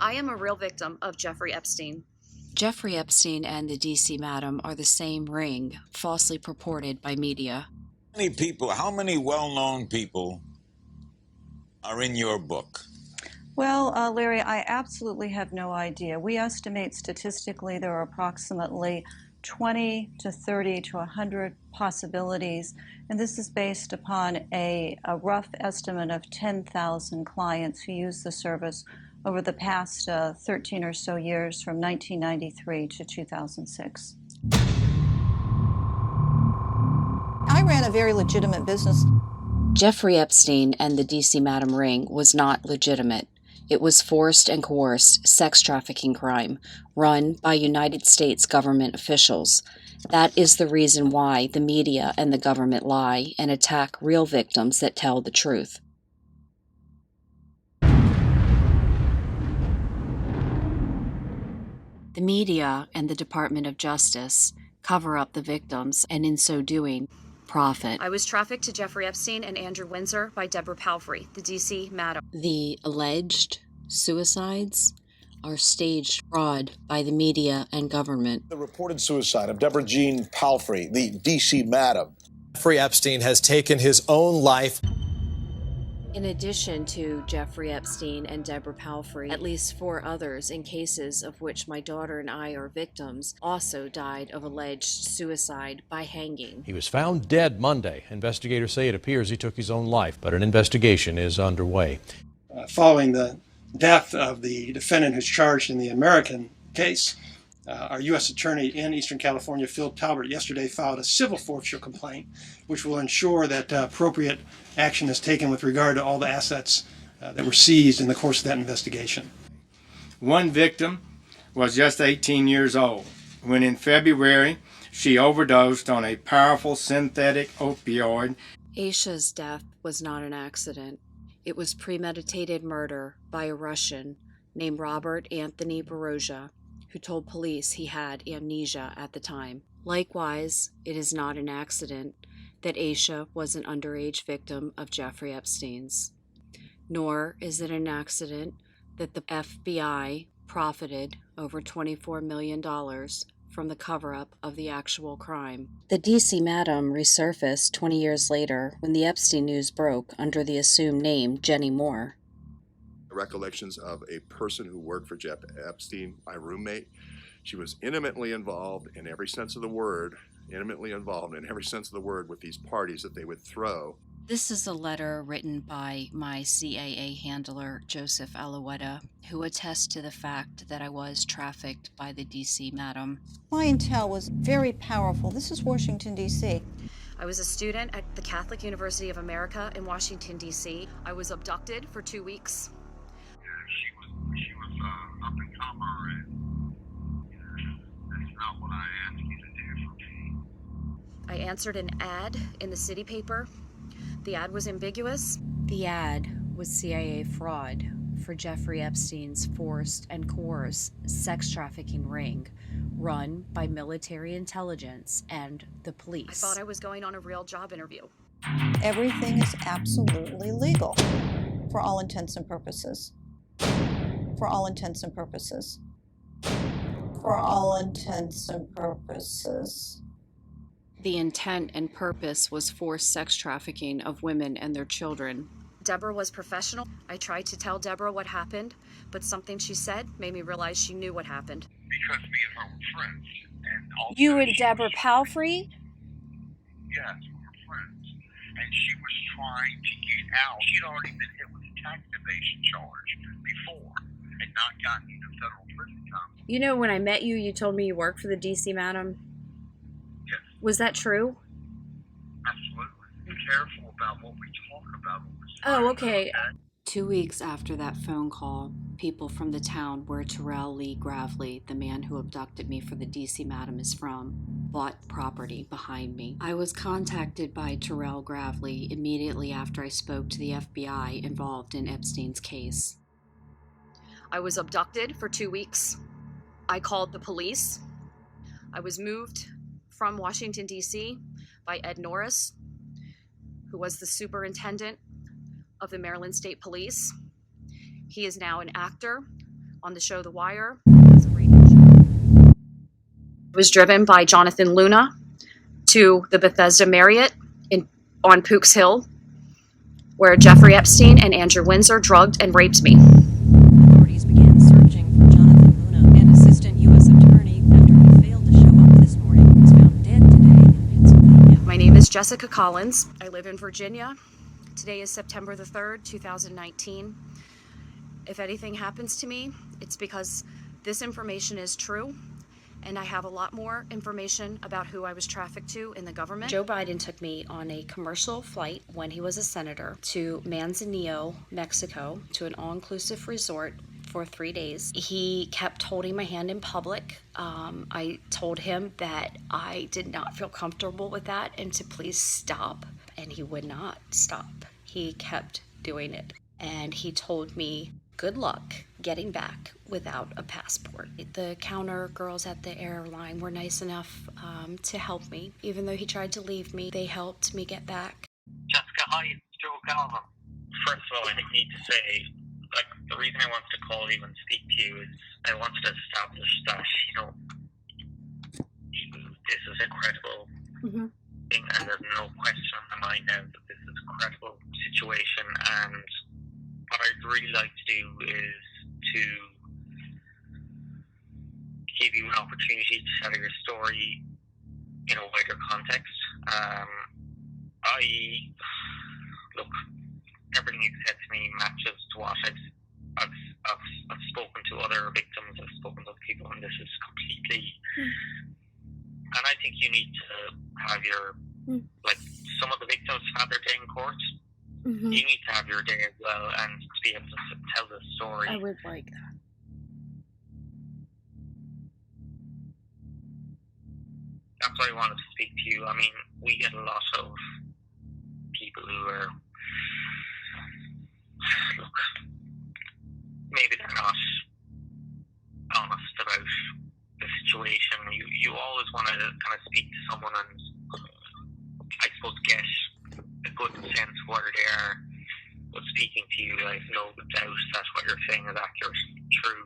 I am a real victim of Jeffrey Epstein. Jeffrey Epstein and the D.C. Madam are the same ring, falsely purported by media. How many well-known people are in your book? Well, Larry, I absolutely have no idea. We estimate statistically there are approximately 20 to 30 to 100 possibilities, and this is based upon a rough estimate of 10,000 clients who use the service over the past 13 or so years, from 1993 to 2006. I ran a very legitimate business. Jeffrey Epstein and the D.C. Madam ring was not legitimate. It was forced and coerced sex trafficking crime run by United States government officials. That is the reason why the media and the government lie and attack real victims that tell the truth. The media and the Department of Justice cover up the victims, and in so doing, profit. I was trafficked to Jeffrey Epstein and Andrew Windsor by Deborah Palfrey, the D.C. Madam. The alleged suicides are staged fraud by the media and government. The reported suicide of Deborah Jean Palfrey, the D.C. Madam. Jeffrey Epstein has taken his own life. In addition to Jeffrey Epstein and Deborah Palfrey, at least 4 others in cases of which my daughter and I are victims also died of alleged suicide by hanging. He was found dead Monday. Investigators say it appears he took his own life, but an investigation is underway. Following the death of the defendant who's charged in the American case, our U.S. Attorney in Eastern California, Phil Talbert, yesterday filed a civil forfeiture complaint, which will ensure that appropriate action is taken with regard to all the assets that were seized in the course of that investigation. One victim was just 18 years old when in February she overdosed on a powerful synthetic opioid. Aisha's death was not an accident. It was premeditated murder by a Russian named Robert Anthony Barozha, who told police he had amnesia at the time. Likewise, it is not an accident that Aisha was an underage victim of Jeffrey Epstein's. Nor is it an accident that the FBI profited over $24 million from the cover-up of the actual crime. The D.C. Madam resurfaced 20 years later when the Epstein news broke under the assumed name Jenny Moore. Recollections of a person who worked for Jeff Epstein, my roommate. She was intimately involved in every sense of the word with these parties that they would throw. This is a letter written by my CAA handler, Joseph Alouetta, who attests to the fact that I was trafficked by the D.C. Madam. Clientele was very powerful. This is Washington, D.C. I was a student at the Catholic University of America in Washington, D.C. I was abducted for 2 weeks. She was up and comer, and that's not what I asked you to do for me. I answered an ad in the city paper. The ad was ambiguous. The ad was CIA fraud for Jeffrey Epstein's forced and coerced sex trafficking ring run by military intelligence and the police. I thought I was going on a real job interview. Everything is absolutely legal for all intents and purposes. For all intents and purposes. For all intents and purposes. The intent and purpose was forced sex trafficking of women and their children. Deborah was professional. I tried to tell Deborah what happened, but something she said made me realize she knew what happened. Because me and her were friends. And you and Deborah Palfrey? Yes, we were friends. And she was trying to get out. She'd already been hit with a tax evasion charge before and not gotten into federal prison time. You know, when I met you, you told me you worked for the D.C. Madam? Yes. Was that true? Absolutely. Be careful about what we talk about. Oh, okay. 2 weeks after that phone call, people from the town where Terrell Lee Gravely, the man who abducted me for the D.C. Madam is from, bought property behind me. I was contacted by Terrell Gravely immediately after I spoke to the FBI involved in Epstein's case. I was abducted for 2 weeks. I called the police. I was moved from Washington, D.C. by Ed Norris, who was the superintendent of the Maryland State Police. He is now an actor on the show The Wire. It was a radio show. I was driven by Jonathan Luna to the Bethesda Marriott on Pook's Hill, where Jeffrey Epstein and Andrew Windsor drugged and raped me. Authorities began searching for Jonathan Luna, an assistant U.S. attorney, after he failed to show up this morning. He was found dead today in Pennsylvania. My name is Jessica Collins. I live in Virginia. Today is September the 3rd, 2019. If anything happens to me, it's because this information is true, and I have a lot more information about who I was trafficked to in the government. Joe Biden took me on a commercial flight when he was a senator to Manzanillo, Mexico, to an all-inclusive resort for 3 days. He kept holding my hand in public. I told him that I did not feel comfortable with that and to please stop, and he would not stop. He kept doing it, and he told me, good luck getting back without a passport. The counter girls at the airline were nice enough to help me. Even though he tried to leave me, they helped me get back. Jessica, hi, it's Joe Galvin. First of all, I need to say, the reason I wanted to call you and speak to you is I wanted to establish that, this is a credible thing, and there's no question in my mind now that this is a credible situation, and what I'd really like to do is to give you an opportunity to tell your story in a wider context. Look, everything you've said to me matches to what I've spoken to other victims, I've spoken to other people, and this is completely. And I think you need to have your, some of the victims have their day in court. You need to have your day as well, and to be able to tell the story. I would like that. That's why I wanted to speak to you. I mean, we get a lot of people who are, look, maybe they're not honest about the situation. You always want to kind of speak to someone and, I suppose, get a good sense of where they are. But speaking to you, I have no doubt that what you're saying is accurate and true.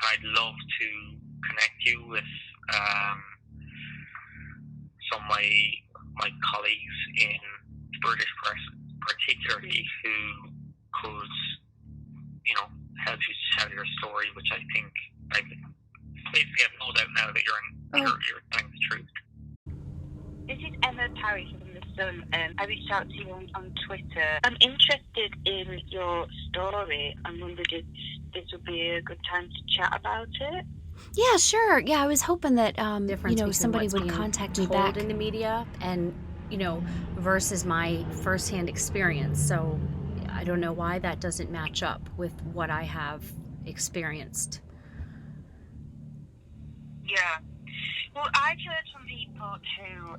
I'd love to connect you with some of my colleagues in the British press, particularly, who could, help you to tell your story, which I think I basically have no doubt now that you're telling the truth. This is Emma Parry from The Sun. I reached out to you on Twitter. I'm interested in your story. I wondered if this would be a good time to chat about it. Yeah, sure. Yeah, I was hoping that Somebody would contact me back in the media and versus my firsthand experience. So I don't know why that doesn't match up with what I have experienced. Yeah. Well, I've heard from people who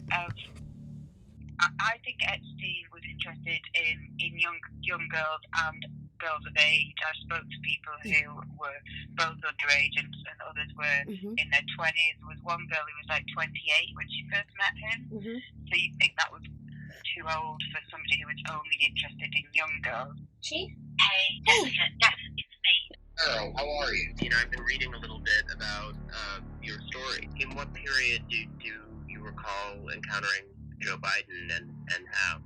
I think Epstein was interested in young girls and girls of age. I spoke to people who were both underage and others were in their 20s. There was one girl who was like 28 when she first met him. So you'd think that was too old for somebody who was only interested in young girls. Chief? Hey, Jessica, yes, it's me. Hello, how are you? I've been reading a little bit about your story. In what period do you recall encountering Joe Biden and how?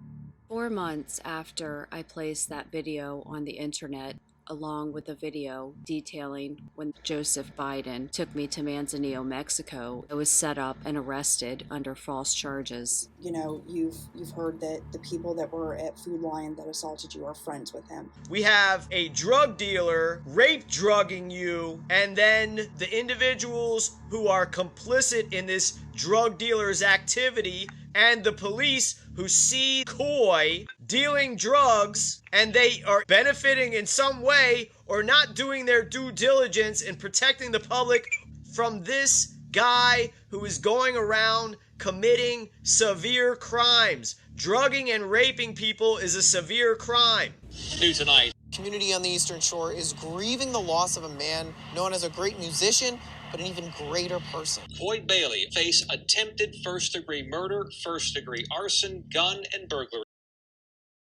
4 months after I placed that video on the internet, along with a video detailing when Joseph Biden took me to Manzanillo, Mexico, I was set up and arrested under false charges. You've heard that the people that were at Food Lion that assaulted you are friends with him. We have a drug dealer rape drugging you, and then the individuals who are complicit in this drug dealer's activity and the police who see Coy dealing drugs and they are benefiting in some way or not doing their due diligence in protecting the public from this guy who is going around committing severe crimes. Drugging and raping people is a severe crime. New tonight. Community on the Eastern Shore is grieving the loss of a man known as a great musician, but an even greater person. Floyd Bailey face attempted first-degree murder, first-degree arson, gun, and burglary.